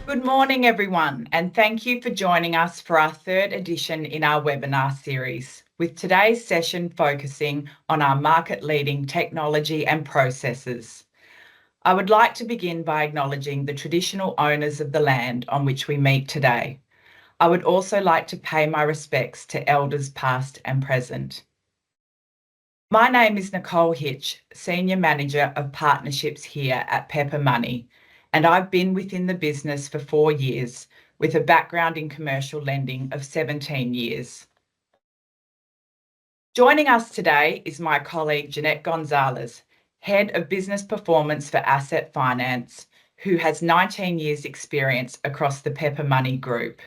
Good morning, everyone, and thank you for joining us for our third edition in our webinar series, with today's session focusing on our market-leading technology and processes. I would like to begin by acknowledging the traditional owners of the land on which we meet today. I would also like to pay my respects to elders past and present. My name is Nicole Hitch, Senior Manager of Partnerships here at Pepper Money, and I've been within the business for 4 years with a background in commercial lending of 17 years. Joining us today is my colleague Jeanette Gonzalez, Head of Business Performance for Asset Finance, who has 19 years' experience across the Pepper Money Group.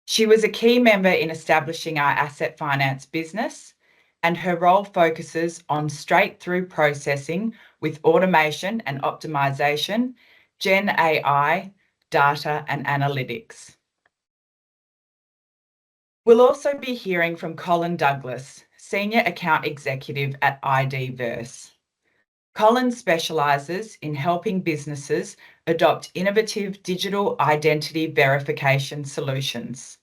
She was a key member in establishing our asset finance business, and her role focuses on straight-through processing with automation and optimization, Gen AI, data and analytics. We'll also be hearing from Colin Douglas, Senior Account Executive at IDVerse. Colin specialises in helping businesses adopt innovative digital identity verification solutions.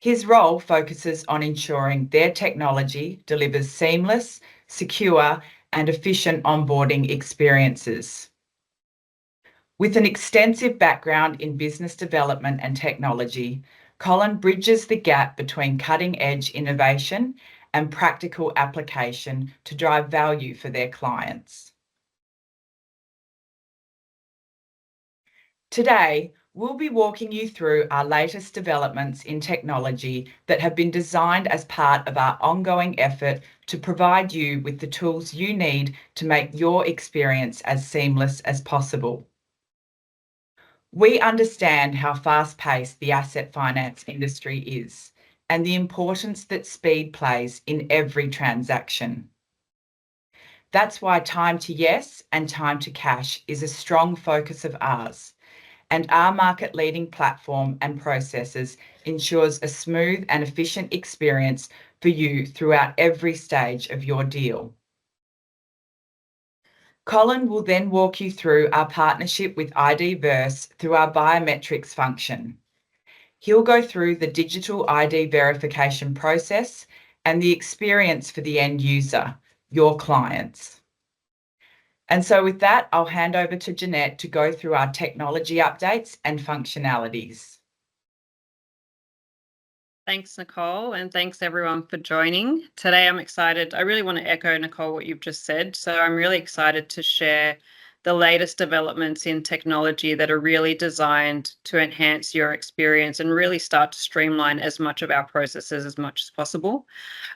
His role focuses on ensuring their technology delivers seamless, secure, and efficient onboarding experiences. With an extensive background in business development and technology, Colin bridges the gap between cutting-edge innovation and practical application to drive value for their clients. Today, we'll be walking you through our latest developments in technology that have been designed as part of our ongoing effort to provide you with the tools you need to make your experience as seamless as possible. We understand how fast-paced the asset finance industry is and the importance that speed plays in every transaction. That's why time to yes and time to cash is a strong focus of ours, and our market-leading platform and processes ensures a smooth and efficient experience for you throughout every stage of your deal. Colin will then walk you through our partnership with IDVerse through our biometrics function. He'll go through the digital ID verification process and the experience for the end user, your clients. And so with that, I'll hand over to Jeanette to go through our technology updates and functionalities. Thanks, Nicole, and thanks everyone for joining. Today I'm excited. I really want to echo, Nicole, what you've just said. So I'm really excited to share the latest developments in technology that are really designed to enhance your experience and really start to streamline as much of our processes as much as possible.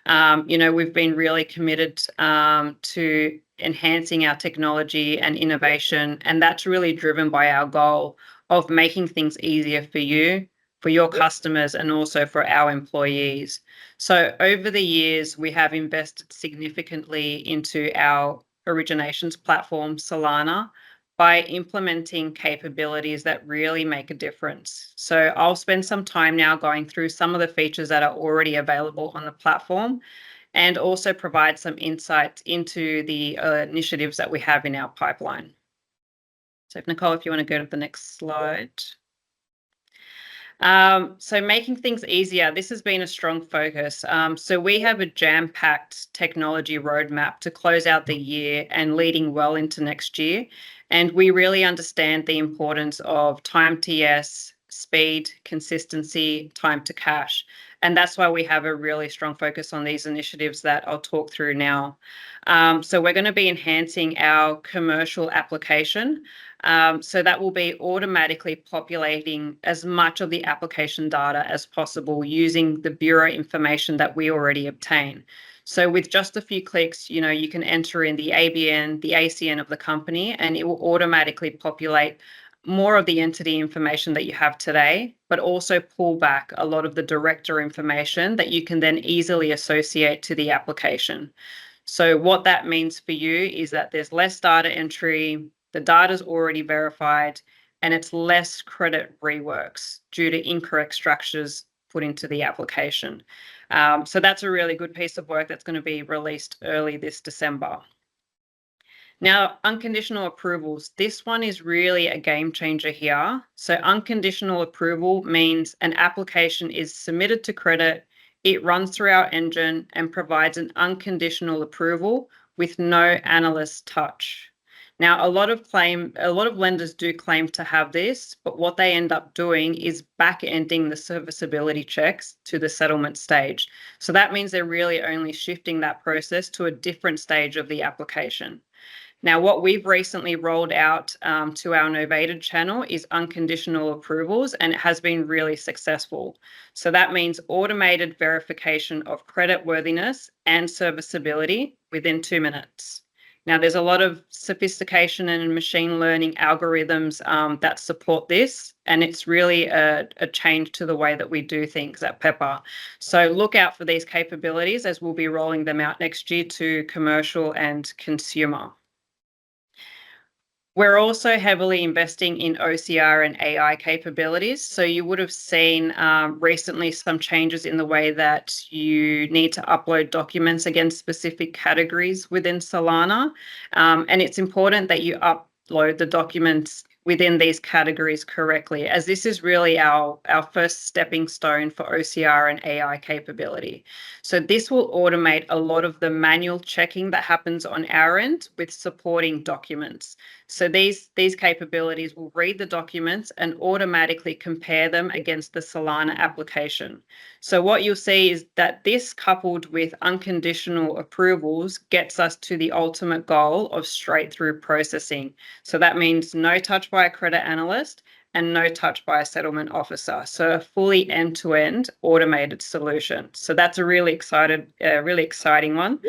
We've been really committed to enhancing our technology and innovation, and that's really driven by our goal of making things easier for you, for your customers, and also for our employees. So over the years, we have invested significantly into our originations platform, Solana, by implementing capabilities that really make a difference. So I'll spend some time now going through some of the features that are already available on the platform and also provide some insights into the initiatives that we have in our pipeline. So Nicole, if you want to go to the next slide. So making things easier, this has been a strong focus. So we have a jam-packed technology roadmap to close out the year and leading well into next year. And we really understand the importance of time to yes, speed, consistency, time to cash. And that's why we have a really strong focus on these initiatives that I'll talk through now. So we're going to be enhancing our commercial application. So that will be automatically populating as much of the application data as possible using the bureau information that we already obtain. So with just a few clicks, you can enter in the ABN, the ACN of the company, and it will automatically populate more of the entity information that you have today, but also pull back a lot of the director information that you can then easily associate to the application. So what that means for you is that there's less data entry, the data is already verified, and it's less credit reworks due to incorrect structures put into the application. So that's a really good piece of work that's going to be released early this December. Now, unconditional approvals. This one is really a game changer here. So unconditional approval means an application is submitted to credit, it runs through our engine and provides an unconditional approval with no analyst touch. Now, a lot of lenders do claim to have this, but what they end up doing is back-ending the serviceability checks to the settlement stage. So that means they're really only shifting that process to a different stage of the application. Now, what we've recently rolled out to our novated channel is unconditional approvals, and it has been really successful. So that means automated verification of creditworthiness and serviceability within 2 minutes. Now, there's a lot of sophistication and machine learning algorithms that support this, and it's really a change to the way that we do things at Pepper. So look out for these capabilities as we'll be rolling them out next year to commercial and consumer. We're also heavily investing in OCR and AI capabilities. So you would have seen recently some changes in the way that you need to upload documents against specific categories within Solana. And it's important that you upload the documents within these categories correctly, as this is really our first stepping stone for OCR and AI capability. So this will automate a lot of the manual checking that happens on our end with supporting documents. So these capabilities will read the documents and automatically compare them against the Solana application. So what you'll see is that this, coupled with unconditional approvals, gets us to the ultimate goal of straight-through processing. So that means no touch by a credit analyst and no touch by a settlement officer. So a fully end-to-end automated solution. So that's a really exciting one.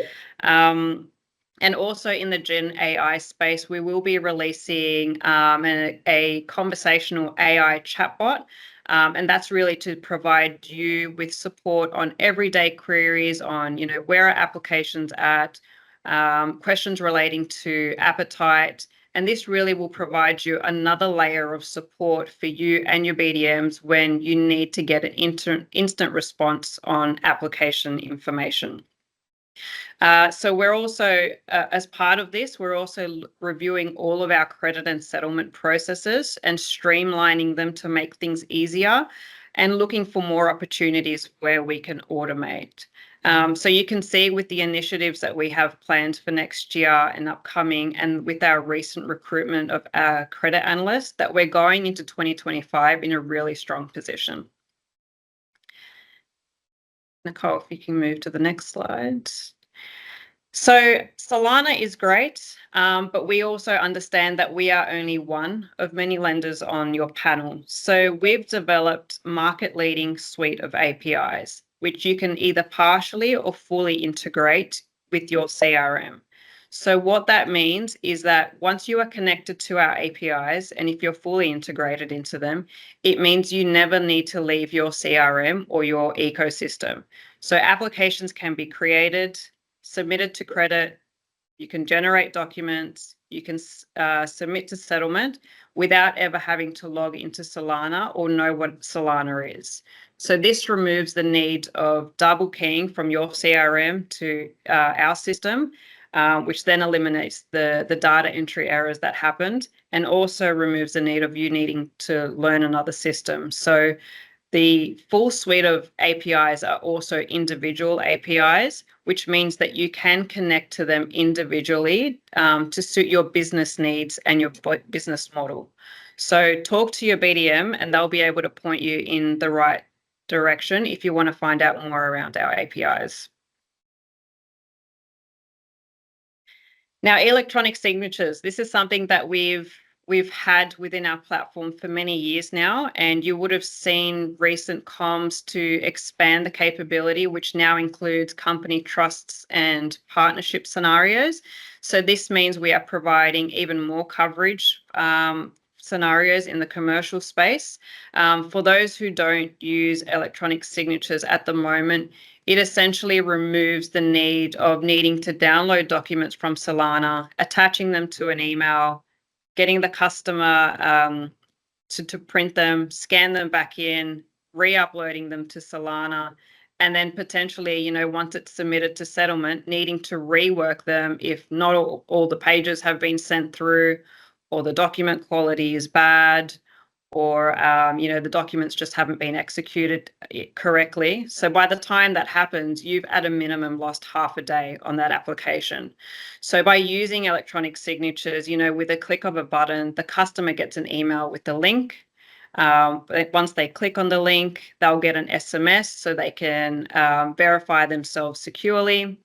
And also in the Gen AI space, we will be releasing a conversational AI chatbot. And that's really to provide you with support on everyday queries on, where are applications at, questions relating to appetite. And this really will provide you another layer of support for you and your BDMs when you need to get an instant response on application information. So we're also, as part of this, we're also reviewing all of our credit and settlement processes and streamlining them to make things easier and looking for more opportunities where we can automate. So you can see with the initiatives that we have planned for next year and upcoming, and with our recent recruitment of our credit analysts, that we're going into 2025 in a really strong position. Nicole, if you can move to the next slide. So Solana is great, but we also understand that we are only one of many lenders on your panel. So we've developed market-leading suite of APIs, which you can either partially or fully integrate with your CRM. So what that means is that once you are connected to our APIs, and if you're fully integrated into them, it means you never need to leave your CRM or your ecosystem. So applications can be created, submitted to credit, you can generate documents, you can submit to settlement without ever having to log into Solana or know what Solana is. So this removes the need of double keying from your CRM to our system, which then eliminates the data entry errors that happened, and also removes the need of you needing to learn another system. So the full suite of APIs are also individual APIs, which means that you can connect to them individually to suit your business needs and your business model. So talk to your BDM and they'll be able to point you in the right direction if you want to find out more around our APIs. Now, electronic signatures. This is something that we've had within our platform for many years now, and you would have seen recent comms to expand the capability, which now includes company trusts and partnership scenarios. So this means we are providing even more coverage scenarios in the commercial space. For those who don't use electronic signatures at the moment, it essentially removes the need of needing to download documents from Solana, attaching them to an email, getting the customer to print them, scan them back in, re-uploading them to Solana, and then potentially, once it's submitted to settlement, needing to rework them if not all the pages have been sent through, or the document quality is bad, or the documents just haven't been executed correctly. So by the time that happens, you've at a minimum lost half a day on that application. So by using electronic signatures, with a click of a button, the customer gets an email with the link. Once they click on the link, they'll get an SMS so they can verify themselves securely.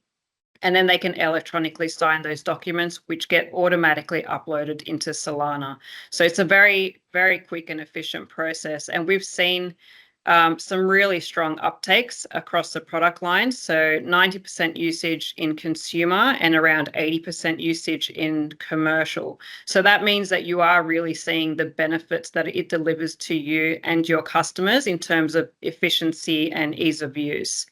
And then they can electronically sign those documents, which get automatically uploaded into Solana. So it's a very, very quick and efficient process. And we've seen some really strong uptakes across the product line. So 90% usage in consumer and around 80% usage in commercial. So that means that you are really seeing the benefits that it delivers to you and your customers in terms of efficiency and ease of use.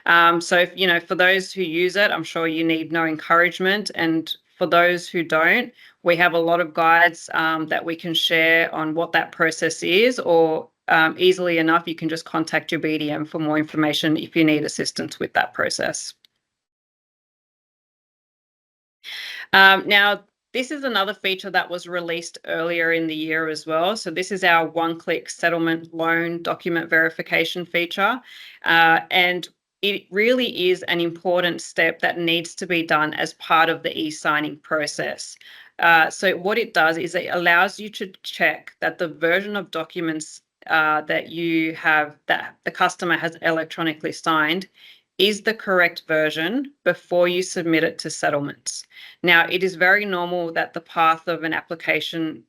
So, for those who use it, I'm sure you need no encouragement. And for those who don't, we have a lot of guides that we can share on what that process is, or easily enough, you can just contact your BDM for more information if you need assistance with that process. Now, this is another feature that was released earlier in the year as well. So this is our one-click settlement loan document verification feature. And it really is an important step that needs to be done as part of the e-signing process. So what it does is it allows you to check that the version of documents that you have, that the customer has electronically signed, is the correct version before you submit it to settlements. Now, it is very normal that the path of an application,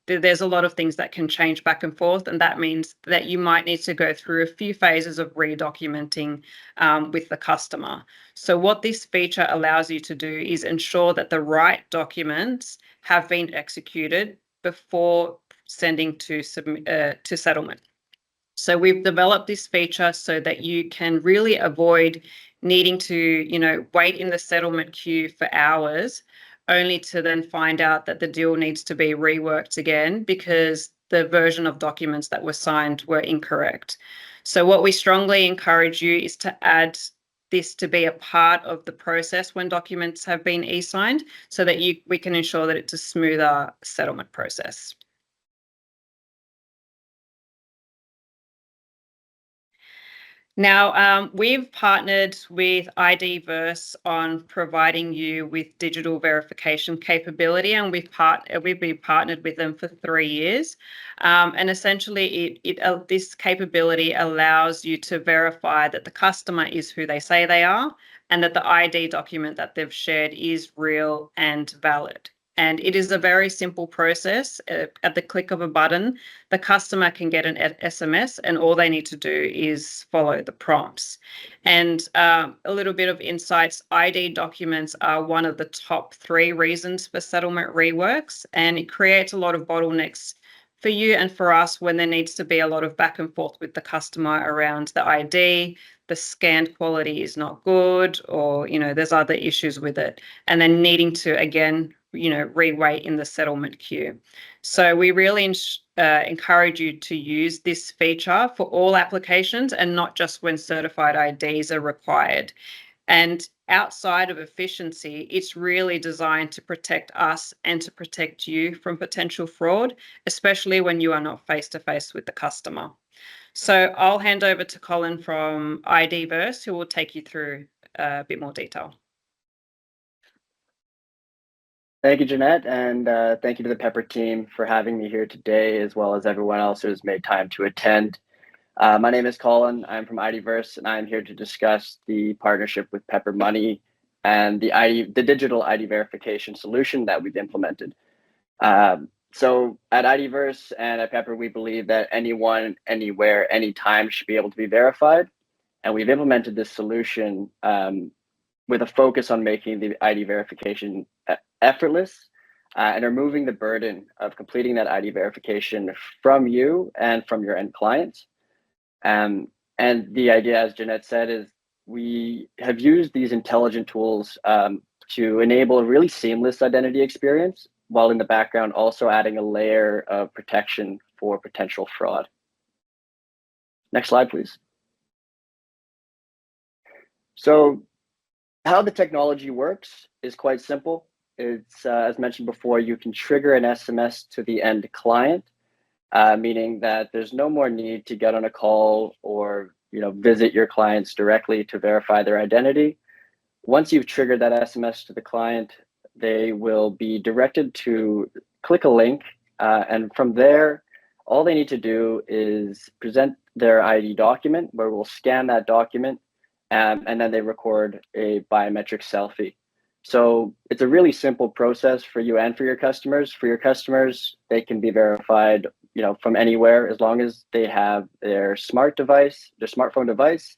there's a lot of things that can change back and forth, and that means that you might need to go through a few phases of redocumenting with the customer. So what this feature allows you to do is ensure that the right documents have been executed before sending to settlement. So we've developed this feature so that you can really avoid needing to, wait in the settlement queue for hours, only to then find out that the deal needs to be reworked again because the version of documents that were signed were incorrect. So what we strongly encourage you is to add this to be a part of the process when documents have been e-signed, so that we can ensure that it's a smoother settlement process. Now, we've partnered with IDVerse on providing you with digital verification capability, and we've been partnered with them for 3 years. And essentially, this capability allows you to verify that the customer is who they say they are, and that the ID document that they've shared is real and valid. And it is a very simple process. At the click of a button, the customer can get an SMS, and all they need to do is follow the prompts. And a little bit of insights: ID documents are one of the top 3 reasons for settlement reworks, and it creates a lot of bottlenecks for you and for us when there needs to be a lot of back and forth with the customer around the ID. The scanned quality is not good, or there's other issues with it, and then needing to again rewait in the settlement queue. So we really encourage you to use this feature for all applications and not just when certified IDs are required. And outside of efficiency, it's really designed to protect us and to protect you from potential fraud, especially when you are not face-to-face with the customer. So I'll hand over to Colin from IDVerse, who will take you through a bit more detail. Thank you, Jeanette, and thank you to the Pepper team for having me here today, as well as everyone else who has made time to attend. My name is Colin. I'm from IDVerse, and I'm here to discuss the partnership with Pepper Money and the digital ID verification solution that we've implemented. So at IDVerse and at Pepper, we believe that anyone, anywhere, anytime should be able to be verified. And we've implemented this solution with a focus on making the ID verification effortless and removing the burden of completing that ID verification from you and from your end clients. And the idea, as Jeanette said, is we have used these intelligent tools to enable a really seamless identity experience, while in the background also adding a layer of protection for potential fraud. Next slide, please. So how the technology works is quite simple. It's as mentioned before, you can trigger an SMS to the end client, meaning that there's no more need to get on a call or visit your clients directly to verify their identity. Once you've triggered that SMS to the client, they will be directed to click a link, and from there, all they need to do is present their ID document, where we'll scan that document, and then they record a biometric selfie. So it's a really simple process for you and for your customers. For your customers, they can be verified, from anywhere as long as they have their smartphone device,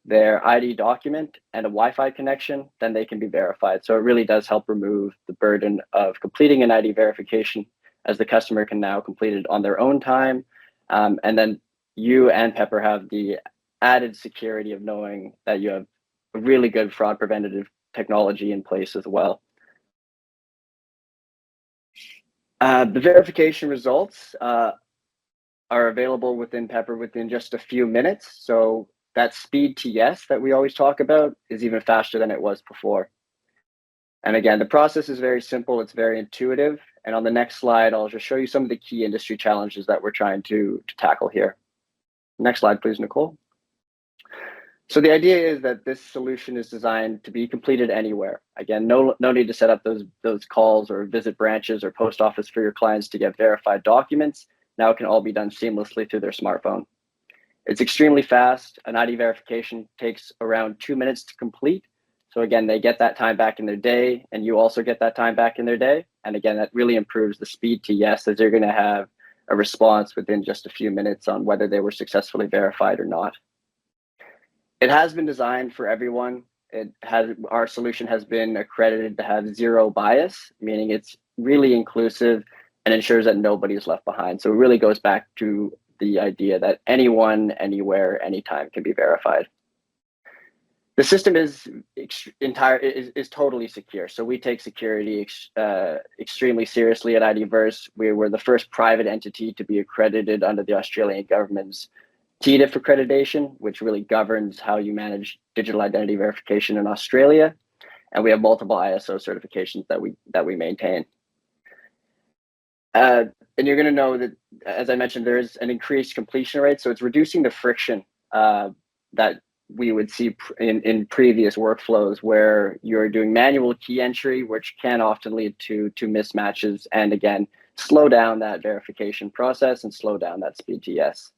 their ID document, and a Wi-Fi connection. Then they can be verified. So it really does help remove the burden of completing an ID verification, as the customer can now complete it on their own time, and then you and Pepper have the added security of knowing that you have a really good fraud preventative technology in place as well. The verification results are available within Pepper within just a few minutes. So that speed to yes that we always talk about is even faster than it was before. And again, the process is very simple. It's very intuitive. And on the next slide, I'll just show you some of the key industry challenges that we're trying to tackle here. Next slide, please, Nicole. So the idea is that this solution is designed to be completed anywhere. Again, no need to set up those calls or visit branches or post office for your clients to get verified documents. Now it can all be done seamlessly through their smartphone. It's extremely fast. An ID verification takes around 2 minutes to complete. So again, they get that time back in their day, and you also get that time back in their day. And again, that really improves the speed to yes, as they're going to have a response within just a few minutes on whether they were successfully verified or not. It has been designed for everyone. Our solution has been accredited to have zero bias, meaning it's really inclusive and ensures that nobody is left behind. So it really goes back to the idea that anyone, anywhere, anytime can be verified. The system is totally secure. So we take security extremely seriously at IDVerse. We were the first private entity to be accredited under the Australian government's TDIF accreditation, which really governs how you manage digital identity verification in Australia. And we have multiple ISO certifications that we maintain. And you're going to know that, as I mentioned, there is an increased completion rate. So it's reducing the friction that we would see in previous workflows, where you're doing manual key entry, which can often lead to mismatches, and again, slow down that verification process and slow down that speed to yes.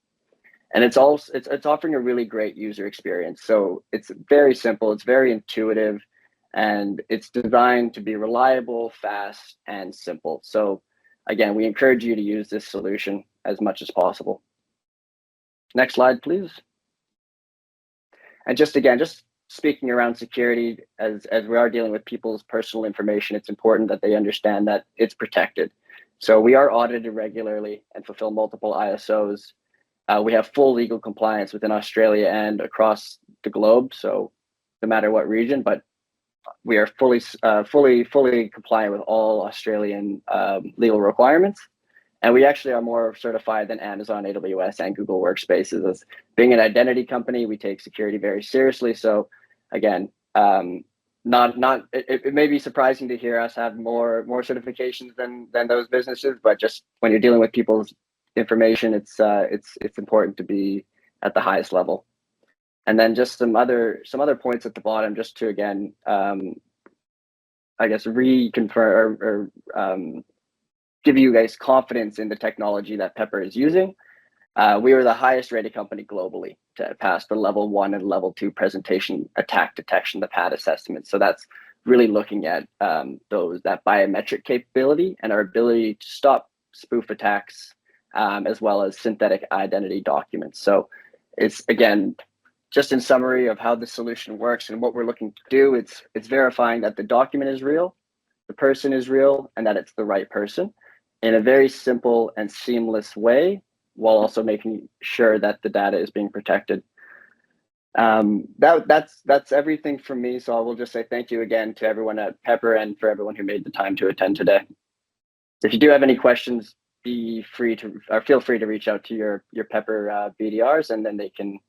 And it's offering a really great user experience. So it's very simple, it's very intuitive, and it's designed to be reliable, fast, and simple. So again, we encourage you to use this solution as much as possible. Next slide, please. And just speaking around security, as we are dealing with people's personal information, it's important that they understand that it's protected. So we are audited regularly and fulfill multiple ISOs. We have full legal compliance within Australia and across the globe, so no matter what region, but we are fully compliant with all Australian legal requirements. And we actually are more certified than Amazon, AWS, and Google Workspaces. As being an identity company, we take security very seriously. So again, it may be surprising to hear us have more certifications than those businesses, but just when you're dealing with people's information, it's important to be at the highest level. And then just some other points at the bottom, just to again, I guess reconfirm or give you guys confidence in the technology that Pepper is using. We were the highest rated company globally to pass the level 1 and level 2 presentation attack detection, the PAT assessment. So that's really looking at that biometric capability and our ability to stop spoof attacks, as well as synthetic identity documents. So it's, again, just in summary of how the solution works and what we're looking to do, it's verifying that the document is real, the person is real, and that it's the right person in a very simple and seamless way, while also making sure that the data is being protected. That's everything from me. So I will just say thank you again to everyone at Pepper and for everyone who made the time to attend today. If you do have any questions, feel free to reach out to your Pepper BDRs, and then they can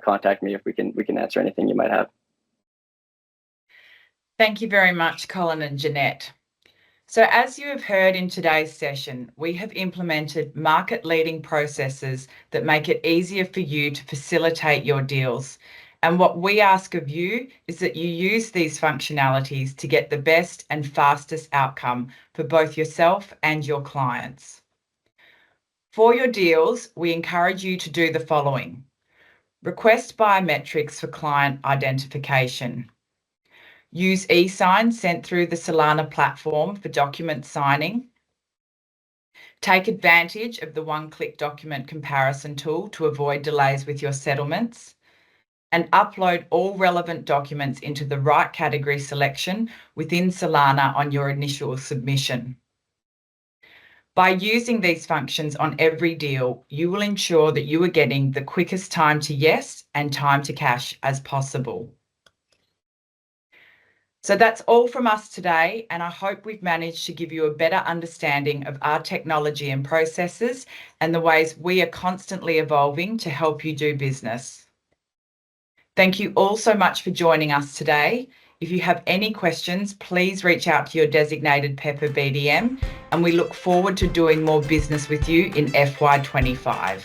contact me if we can answer anything you might have. Thank you very much, Colin and Jeanette. So as you have heard in today's session, we have implemented market-leading processes that make it easier for you to facilitate your deals. And what we ask of you is that you use these functionalities to get the best and fastest outcome for both yourself and your clients. For your deals, we encourage you to do the following. Request biometrics for client identification. Use e-sign sent through the Solana platform for document signing. Take advantage of the one-click document comparison tool to avoid delays with your settlements. And upload all relevant documents into the right category selection within Solana on your initial submission. By using these functions on every deal, you will ensure that you are getting the quickest time to yes and time to cash as possible. So that's all from us today, and I hope we've managed to give you a better understanding of our technology and processes and the ways we are constantly evolving to help you do business. Thank you all so much for joining us today. If you have any questions, please reach out to your designated Pepper BDM, and we look forward to doing more business with you in FY25.